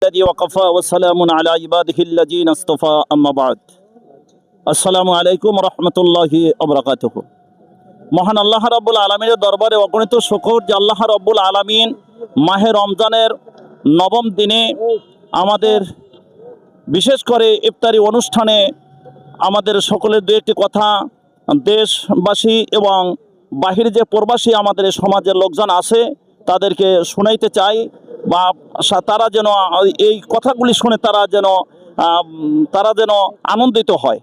الذي وقفا وسلام على عباده الذين اصطفى أما بعد আসসালামু আলাইকুম রহমতুল্লাহি ওয়া মহান আল্লাহ রাব্বুল আলামিনের দরবারে অগণিত শুকর যে আল্লাহ রাব্বুল আলামিন মাহে রমজানের নবম দিনে আমাদের বিশেষ করে ইফতারি অনুষ্ঠানে আমাদের সকলের দু একটি কথা দেশবাসী এবং বাহির যে প্রবাসী আমাদের সমাজের লোকজন আছে তাদেরকে শোনাইতে চাই বা তারা যেন এই কথাগুলি শুনে তারা যেন আনন্দিত হয়।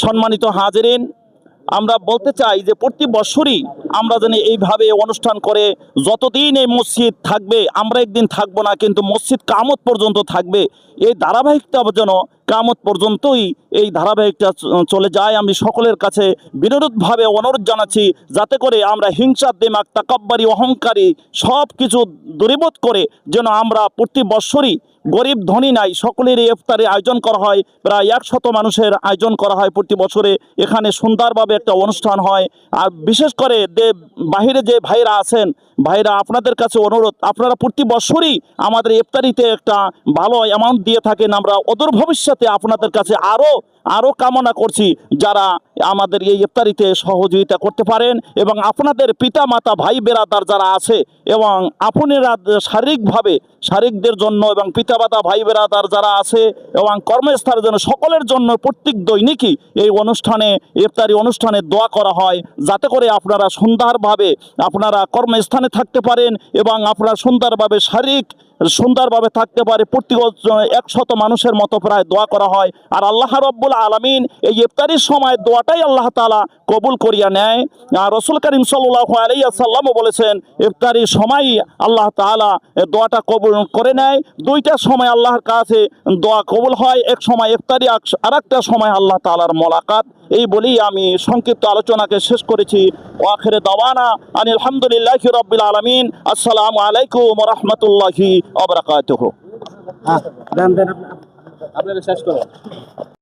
সম্মানিত হাজিরিন, আমরা বলতে চাই যে প্রতি বছরই আমরা যেন এইভাবে অনুষ্ঠান করে যতদিন এই মসজিদ থাকবে, আমরা একদিন থাকবো না কিন্তু মসজিদ কিয়ামত পর্যন্ত থাকবে, এই ধারাবাহিকতা যেন কিয়ামত পর্যন্তই এই ধারাবাহিকটা চলে যায়। আমি সকলের কাছে বিনোদভাবে অনুরোধ জানাচ্ছি যাতে করে আমরা হিংসা, দিমাগ, তাকাব্বারি, অহংকারী সব কিছু দূরীভূত করে যেন আমরা প্রতি বছরই গরিব ধনী নাই সকলের ইফতারের আয়োজন করা হয়। প্রায় 100 মানুষের আয়োজন করা হয় প্রতি বছরে। এখানে সুন্দরভাবে একটা অনুষ্ঠান হয়। আর বিশেষ করে বাহিরে যে ভাইরা আছেন, ভাইরা আপনাদের কাছে অনুরোধ, আপনারা প্রতি বছরই আমাদের ইফতারিতে একটা ভালো অ্যামাউন্ট দিয়ে থাকেন। আমরা অদূর ভবিষ্যতে আপনাদের কাছে আরও কামনা করছি যারা আমাদের এই ইফতারিতে সহযোগিতা করতে পারেন এবং আপনাদের পিতা মাতা ভাই বেরাদার যারা আছে এবং আপনারা শারীরিকদের জন্য এবং পিতা মাতা ভাই বেরাদার যারা আছে এবং কর্মস্থলের জন্য সকলের জন্য প্রত্যেক দৈনিকই এই ইফতারি অনুষ্ঠানে দোয়া করা হয় যাতে করে আপনারা সুন্দরভাবে আপনারা কর্মস্থানে থাকতে পারেন এবং আপনারা সুন্দরভাবে থাকতে পারে। প্রতি 100 মানুষের মতো প্রায় দোয়া করা হয়। আর আল্লাহ রাব্বুল আলামিন এই ইফতারির সময় দোয়াটাই আল্লাহ তাআলা কবুল করিয়া নেয়। আর রাসূল করিম সাল্লাল্লাহু আলাইহি ওয়াসাল্লামও বলেছেন ইফতারির সময় আল্লাহ তাআলা দোয়াটা কবুল করে নেয়। দুইটা সময় আল্লাহর কাছে দোয়া কবুল হয়, এক সময় ইফতারি, আর একটা সময় আল্লাহ তাআলার মোলাকাত। এই বলেই আমি সংক্ষিপ্ত আলোচনাকে শেষ করেছি। ওয়াখিরে দাওয়ানা আনিল হামদুলিল্লাহি রাব্বিল আলামিন। আসসালামু আলাইকুম ওয়া রাহমাতুল্লাহি ওয়া বারাকাতুহু। আপনারা শেষ করুন।